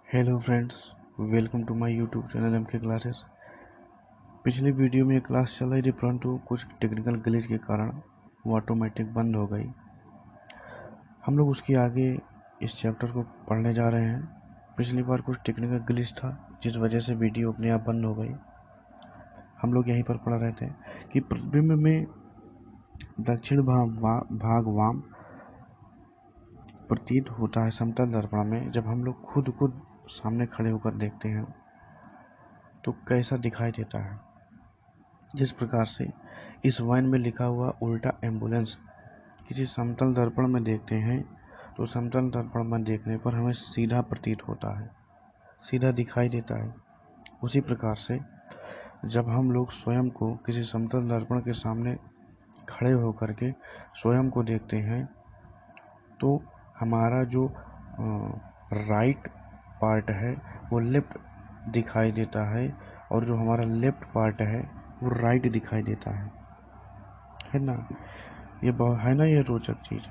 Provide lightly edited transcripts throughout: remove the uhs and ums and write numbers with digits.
Hello friends, welcome to my YouTube channel MK classes. पिछली video में class चल रही थी, परंतु कुछ टेक्निकल ग्लिच के कारण वो ऑटोमेटिक बंद हो गई। हम लोग उसके आगे इस चैप्टर को पढ़ने जा रहे हैं। पिछली बार कुछ टेक्निकल ग्लिच था जिस वजह से वीडियो अपने आप बंद हो गई। हम लोग यहीं पर पढ़ रहे थे कि प्रतिबिंब में दक्षिण भाग वाम प्रतीत होता है समतल दर्पण में। जब हम लोग खुद को सामने खड़े होकर देखते हैं तो कैसा दिखाई देता है। जिस प्रकार से इस वाइन में लिखा हुआ उल्टा एम्बुलेंस किसी समतल दर्पण में देखते हैं तो समतल दर्पण में देखने पर हमें सीधा प्रतीत होता है, सीधा दिखाई देता है। उसी प्रकार से जब हम लोग स्वयं को किसी समतल दर्पण के सामने खड़े होकर के स्वयं को देखते हैं तो हमारा जो राइट पार्ट है वो लेफ्ट दिखाई देता है और जो हमारा लेफ्ट पार्ट है वो राइट दिखाई देता है ना। ये बहुत है ना, ये रोचक चीज।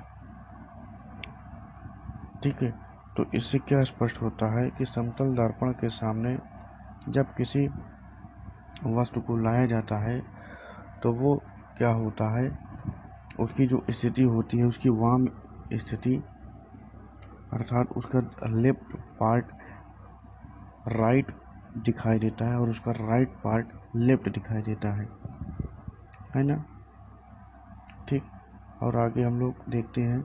ठीक है, तो इससे क्या स्पष्ट होता है कि समतल दर्पण के सामने जब किसी वस्तु को लाया जाता है तो वो क्या होता है, उसकी जो स्थिति होती है उसकी वाम स्थिति अर्थात उसका लेफ्ट पार्ट राइट दिखाई देता है और उसका राइट पार्ट लेफ्ट दिखाई देता है ना। ठीक, और आगे हम लोग देखते हैं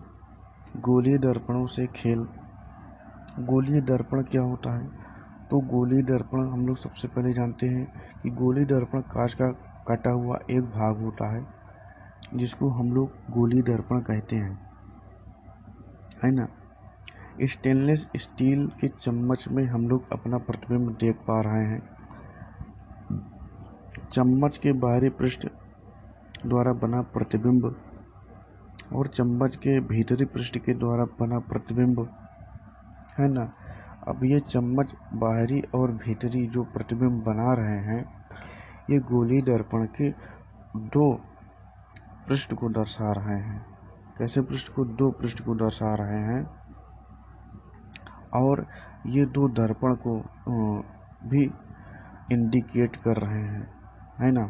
गोलीय दर्पणों से खेल। गोलीय दर्पण क्या होता है? तो गोलीय दर्पण हम लोग सबसे पहले जानते हैं कि गोलीय दर्पण कांच का कटा हुआ एक भाग होता है जिसको हम लोग गोलीय दर्पण कहते हैं, है ना। स्टेनलेस स्टील के चम्मच में हम लोग अपना प्रतिबिंब देख पा रहे हैं। चम्मच के बाहरी पृष्ठ द्वारा बना प्रतिबिंब और चम्मच के भीतरी पृष्ठ के द्वारा बना प्रतिबिंब, है ना। अब ये चम्मच बाहरी और भीतरी जो प्रतिबिंब बना रहे हैं ये गोलीय दर्पण के दो पृष्ठ को दर्शा रहे हैं। कैसे पृष्ठ को? दो पृष्ठ को दर्शा रहे हैं और ये दो दर्पण को भी इंडिकेट कर रहे हैं, है ना।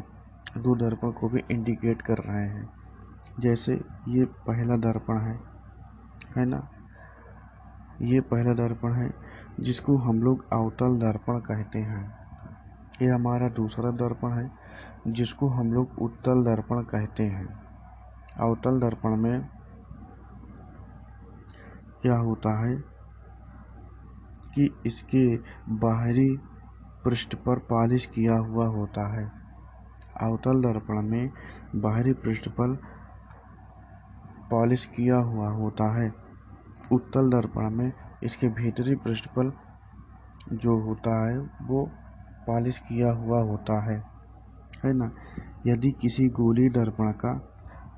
दो दर्पण को भी इंडिकेट कर रहे हैं। जैसे ये पहला दर्पण है ना। ये पहला दर्पण है जिसको हम लोग अवतल दर्पण कहते हैं। ये हमारा दूसरा दर्पण है जिसको हम लोग उत्तल दर्पण कहते हैं। अवतल दर्पण में क्या होता है कि इसके बाहरी पृष्ठ पर पॉलिश किया हुआ होता है। अवतल दर्पण में बाहरी पृष्ठ पर पॉलिश किया हुआ होता है। उत्तल दर्पण में इसके भीतरी पृष्ठ पर जो होता है वो पॉलिश किया हुआ होता है ना। यदि किसी गोलीय दर्पण का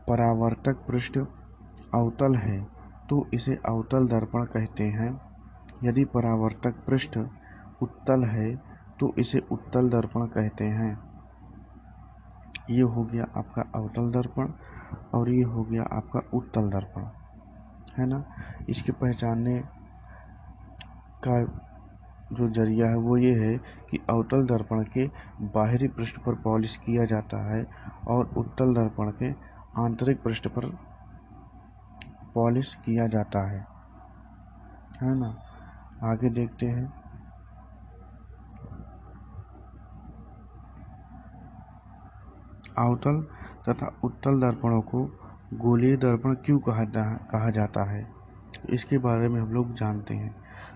परावर्तक पृष्ठ अवतल है तो इसे अवतल दर्पण कहते हैं। यदि परावर्तक पृष्ठ उत्तल है तो इसे उत्तल दर्पण कहते हैं। ये हो गया आपका अवतल दर्पण और ये हो गया आपका उत्तल दर्पण, है ना। इसके पहचानने का जो जरिया है वो ये है कि अवतल दर्पण के बाहरी पृष्ठ पर पॉलिश किया जाता है और उत्तल दर्पण के आंतरिक पृष्ठ पर पॉलिश किया जाता है ना। आगे देखते हैं। अवतल तथा उत्तल दर्पणों को गोलीय दर्पण क्यों कहा जाता है, इसके बारे में हम लोग जानते हैं।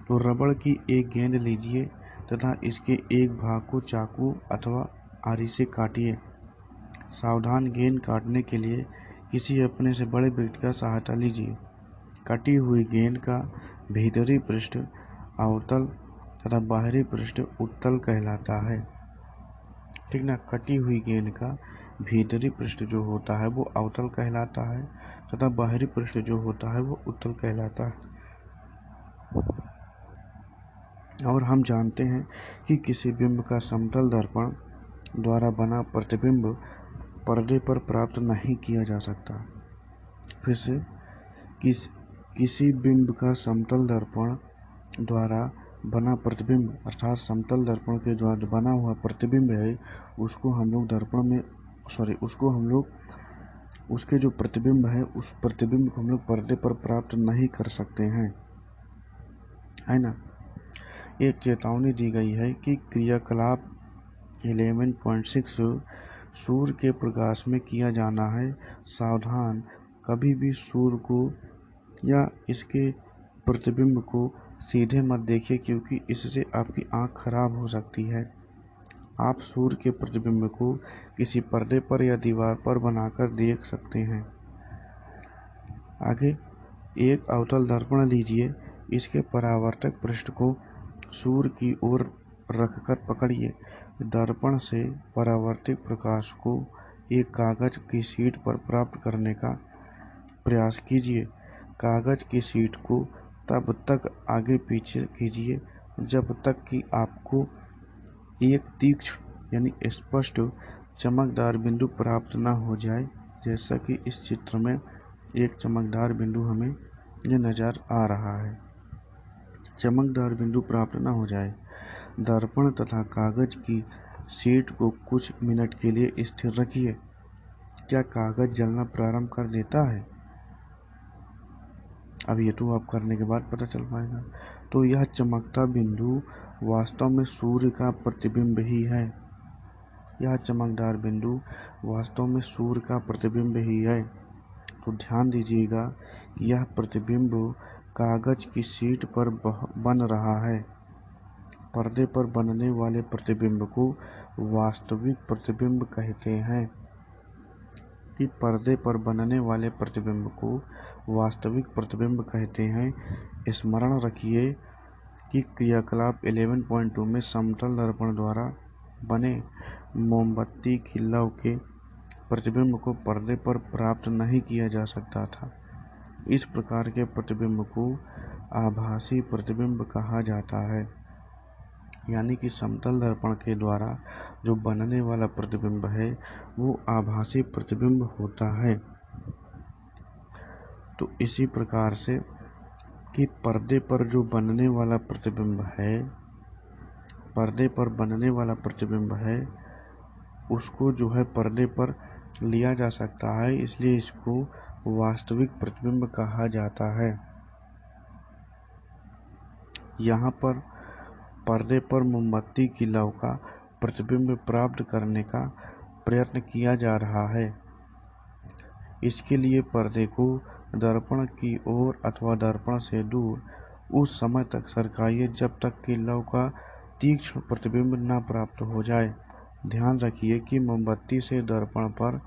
तो रबड़ की एक गेंद लीजिए तथा इसके एक भाग को चाकू अथवा आरी से काटिए। सावधान गेंद काटने के लिए किसी अपने से बड़े व्यक्ति का सहायता लीजिए। कटी हुई गेंद का भीतरी पृष्ठ अवतल तथा बाहरी पृष्ठ उत्तल कहलाता है। ठीक ना। कटी हुई गेंद का भीतरी पृष्ठ जो होता है वो अवतल कहलाता है तथा बाहरी पृष्ठ जो होता है वो उत्तल कहलाता है। और हम जानते हैं कि किसी बिंब का समतल दर्पण द्वारा बना प्रतिबिंब पर्दे पर प्राप्त नहीं किया जा सकता। फिर से किसी बिंब का समतल दर्पण द्वारा बना प्रतिबिंब अर्थात समतल दर्पण के द्वारा बना हुआ प्रतिबिंब है उसको हम लोग दर्पण में उसको हम लोग उसके जो प्रतिबिंब है उस प्रतिबिंब को हम लोग पर्दे पर प्राप्त नहीं कर सकते हैं, है ना। एक चेतावनी दी गई है कि क्रियाकलाप 11.6 सूर्य के प्रकाश में किया जाना है। सावधान, कभी भी सूर्य को या इसके प्रतिबिंब को सीधे मत देखिए क्योंकि इससे आपकी आंख खराब हो सकती है। आप सूर्य के प्रतिबिंब को किसी पर्दे पर या दीवार पर बनाकर देख सकते हैं। आगे एक अवतल दर्पण लीजिए, इसके परावर्तक पृष्ठ को सूर्य की ओर रखकर पकड़िए। दर्पण से परावर्तित प्रकाश को एक कागज की शीट पर प्राप्त करने का प्रयास कीजिए। कागज की शीट को तब तक आगे पीछे कीजिए जब तक कि आपको एक तीक्ष्ण यानी स्पष्ट चमकदार बिंदु प्राप्त न हो जाए, जैसा कि इस चित्र में एक चमकदार बिंदु हमें ये नजर आ रहा है। चमकदार बिंदु प्राप्त न हो जाए। दर्पण तथा कागज की शीट को कुछ मिनट के लिए स्थिर रखिए। क्या कागज जलना प्रारंभ कर देता है? अब ये तो आप करने के बाद पता चल पाएगा। तो यह चमकता बिंदु वास्तव में सूर्य का प्रतिबिंब ही है। यह चमकदार बिंदु वास्तव में सूर्य का प्रतिबिंब ही है। तो ध्यान दीजिएगा कि यह प्रतिबिंब कागज की शीट पर बन रहा है। पर्दे पर बनने वाले प्रतिबिंब को वास्तविक प्रतिबिंब कहते हैं। कि पर्दे पर बनने वाले प्रतिबिंब को वास्तविक प्रतिबिंब कहते हैं। स्मरण रखिए कि क्रियाकलाप 11.2 में समतल दर्पण द्वारा बने मोमबत्ती की लौ के प्रतिबिंब को पर्दे पर प्राप्त नहीं किया जा सकता था। इस प्रकार के प्रतिबिंब को आभासी प्रतिबिंब कहा जाता है। यानी कि समतल दर्पण के द्वारा जो बनने वाला प्रतिबिंब है वो आभासी प्रतिबिंब होता है। तो इसी प्रकार से कि पर्दे पर जो बनने वाला प्रतिबिंब है, पर्दे पर बनने वाला प्रतिबिंब है उसको जो है पर्दे पर लिया जा सकता है, इसलिए इसको वास्तविक प्रतिबिंब कहा जाता है। यहाँ पर पर्दे पर मोमबत्ती की लौ का प्रतिबिंब प्राप्त करने का प्रयत्न किया जा रहा है। इसके लिए पर्दे को दर्पण की ओर अथवा दर्पण से दूर उस समय तक सरकाइए जब तक कि लौ का तीक्ष्ण प्रतिबिंब न प्राप्त हो जाए। ध्यान रखिए कि मोमबत्ती से दर्पण पर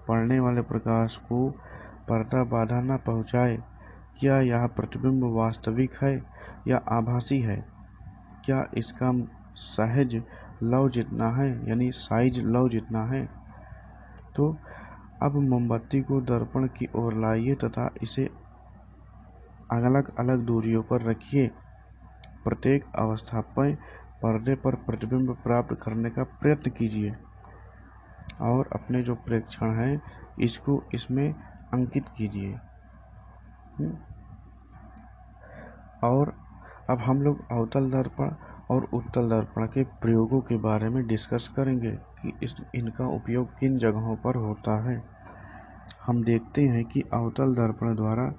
पड़ने वाले प्रकाश को पर्दा बाधा न पहुँचाए। क्या यह प्रतिबिंब वास्तविक है या आभासी है? क्या इसका सहज लौ जितना है यानी साइज लौ जितना है? तो अब मोमबत्ती को दर्पण की ओर लाइए तथा इसे अलग अलग दूरियों पर रखिए। प्रत्येक अवस्था पर पर्दे पर प्रतिबिंब प्राप्त करने का प्रयत्न कीजिए और अपने जो प्रेक्षण है इसको इसमें अंकित कीजिए। और अब हम लोग अवतल दर्पण और उत्तल दर्पण के प्रयोगों के बारे में डिस्कस करेंगे कि इनका उपयोग किन जगहों पर होता है। हम देखते हैं कि अवतल दर्पण द्वारा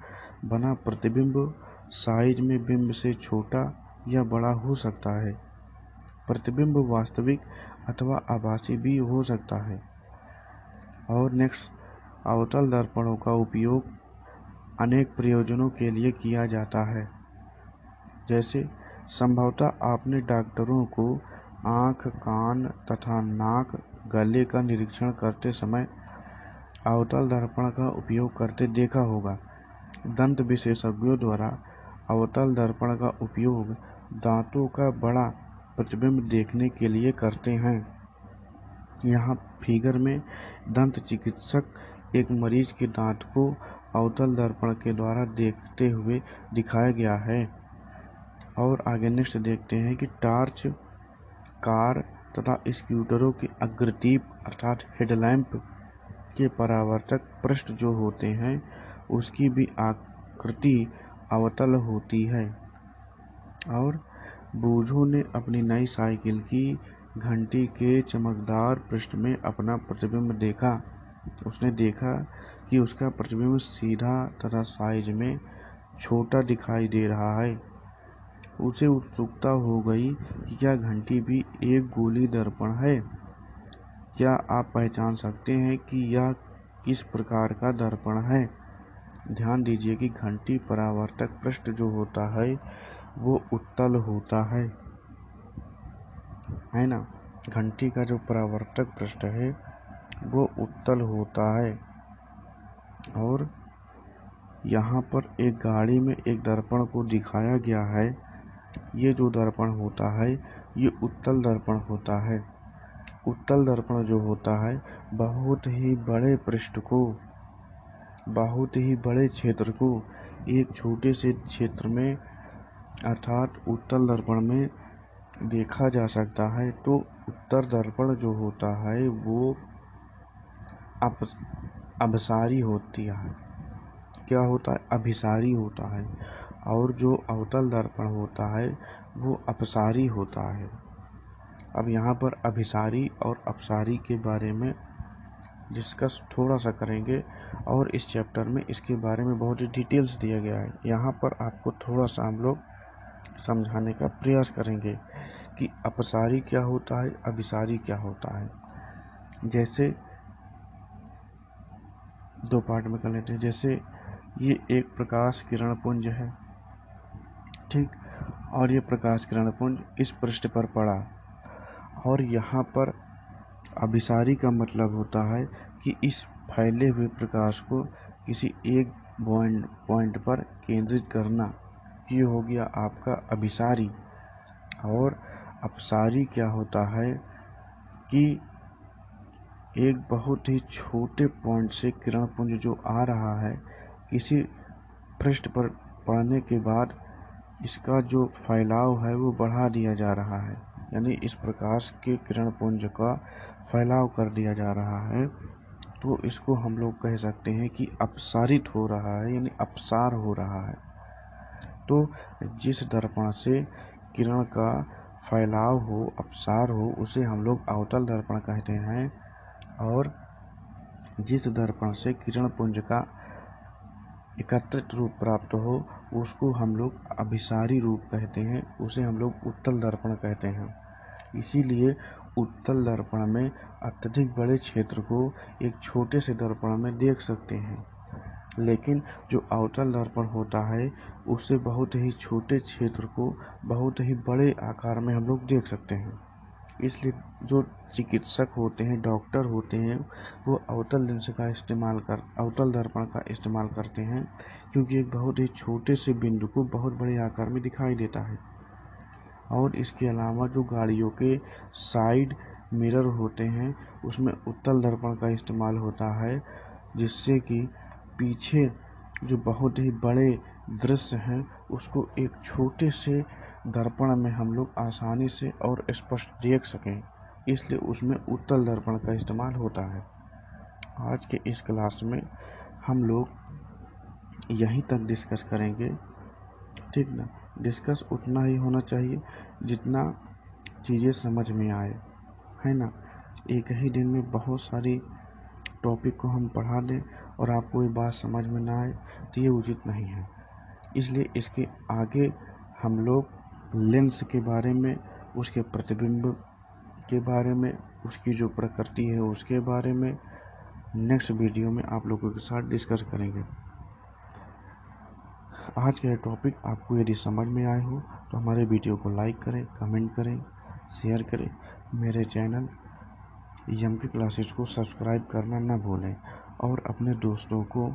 बना प्रतिबिंब साइज में बिंब से छोटा या बड़ा हो सकता है। प्रतिबिंब वास्तविक अथवा आभासी भी हो सकता है। और नेक्स्ट, अवतल दर्पणों का उपयोग अनेक प्रयोजनों के लिए किया जाता है। जैसे संभवतः आपने डॉक्टरों को आँख, कान तथा नाक, गले का निरीक्षण करते समय अवतल दर्पण का उपयोग करते देखा होगा। दंत विशेषज्ञों द्वारा अवतल दर्पण का उपयोग दांतों का बड़ा प्रतिबिंब देखने के लिए करते हैं। यहाँ फिगर में दंत चिकित्सक एक मरीज के दांत को अवतल दर्पण के द्वारा देखते हुए दिखाया गया है। और आगे नेक्स्ट देखते हैं कि टॉर्च, कार तथा स्कूटरों के अग्रदीप अर्थात हेडलैम्प के परावर्तक पृष्ठ जो होते हैं उसकी भी आकृति अवतल होती है। और बूझो ने अपनी नई साइकिल की घंटी के चमकदार पृष्ठ में अपना प्रतिबिंब देखा। उसने देखा कि उसका प्रतिबिंब सीधा तथा साइज में छोटा दिखाई दे रहा है। उसे उत्सुकता हो गई कि क्या घंटी भी एक गोली दर्पण है। क्या आप पहचान सकते हैं कि यह किस प्रकार का दर्पण है? ध्यान दीजिए कि घंटी परावर्तक पृष्ठ जो होता है वो उत्तल होता है ना। घंटी का जो परावर्तक पृष्ठ है वो उत्तल होता है। और यहाँ पर एक गाड़ी में एक दर्पण को दिखाया गया है। ये जो दर्पण होता है ये उत्तल दर्पण होता है। उत्तल दर्पण जो होता है बहुत ही बड़े पृष्ठ को, बहुत ही बड़े क्षेत्र को एक छोटे से क्षेत्र में अर्थात उत्तल दर्पण में देखा जा सकता है। तो उत्तल दर्पण जो होता है वो अपसारी होती है। क्या होता है? अभिसारी होता है। और जो अवतल दर्पण होता है वो अपसारी होता है। अब यहाँ पर अभिसारी और अपसारी के बारे में डिस्कस थोड़ा सा करेंगे और इस चैप्टर में इसके बारे में बहुत ही डिटेल्स दिया गया है। यहाँ पर आपको थोड़ा सा हम लोग समझाने का प्रयास करेंगे कि अपसारी क्या होता है, अभिसारी क्या होता है। जैसे दो पार्ट में कर लेते हैं। जैसे ये एक प्रकाश किरण पुंज है, ठीक, और ये प्रकाश किरण पुंज इस पृष्ठ पर पड़ा और यहाँ पर अभिसारी का मतलब होता है कि इस फैले हुए प्रकाश को किसी एक पॉइंट पर केंद्रित करना। ये हो गया आपका अभिसारी। और अपसारी क्या होता है कि एक बहुत ही छोटे पॉइंट से किरण पुंज जो आ रहा है किसी पृष्ठ पर पड़ने के बाद इसका जो फैलाव है वो बढ़ा दिया जा रहा है, यानी इस प्रकाश के किरण पुंज का फैलाव कर दिया जा रहा है। तो इसको हम लोग कह सकते हैं कि अपसारित हो रहा है, यानी अपसार हो रहा है। तो जिस दर्पण से किरण का फैलाव हो, अपसार हो, उसे हम लोग अवतल दर्पण कहते हैं। और जिस दर्पण से किरण पुंज का एकत्रित रूप प्राप्त हो उसको हम लोग अभिसारी रूप कहते हैं, उसे हम लोग उत्तल दर्पण कहते हैं। इसीलिए उत्तल दर्पण में अत्यधिक बड़े क्षेत्र को एक छोटे से दर्पण में देख सकते हैं, लेकिन जो अवतल दर्पण होता है उससे बहुत ही छोटे क्षेत्र को बहुत ही बड़े आकार में हम लोग देख सकते हैं। इसलिए जो चिकित्सक होते हैं, डॉक्टर होते हैं, वो अवतल दर्पण का इस्तेमाल करते हैं, क्योंकि एक बहुत ही छोटे से बिंदु को बहुत बड़े आकार में दिखाई देता है। और इसके अलावा जो गाड़ियों के साइड मिरर होते हैं उसमें उत्तल दर्पण का इस्तेमाल होता है, जिससे कि पीछे जो बहुत ही बड़े दृश्य हैं उसको एक छोटे से दर्पण में हम लोग आसानी से और स्पष्ट देख सकें, इसलिए उसमें उत्तल दर्पण का इस्तेमाल होता है। आज के इस क्लास में हम लोग यहीं तक डिस्कस करेंगे, ठीक ना। डिस्कस उतना ही होना चाहिए जितना चीज़ें समझ में आए, है ना। एक ही दिन में बहुत सारी टॉपिक को हम पढ़ा दें और आपको ये बात समझ में ना आए तो ये उचित नहीं है। इसलिए इसके आगे हम लोग लेंस के बारे में, उसके प्रतिबिंब के बारे में, उसकी जो प्रकृति है उसके बारे में नेक्स्ट वीडियो में आप लोगों के साथ डिस्कस करेंगे। आज का टॉपिक आपको यदि समझ में आए हो तो हमारे वीडियो को लाइक करें, कमेंट करें, शेयर करें। मेरे चैनल यमके क्लासेस को सब्सक्राइब करना न भूलें और अपने दोस्तों को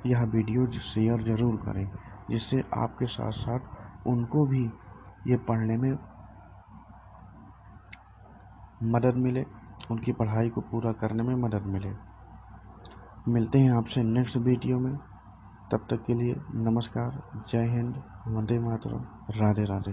यह वीडियो शेयर ज़रूर करें, जिससे आपके साथ साथ उनको भी ये पढ़ने में मदद मिले, उनकी पढ़ाई को पूरा करने में मदद मिले। मिलते हैं आपसे नेक्स्ट वीडियो में। तब तक के लिए नमस्कार, जय हिंद, वंदे मातरम, राधे राधे।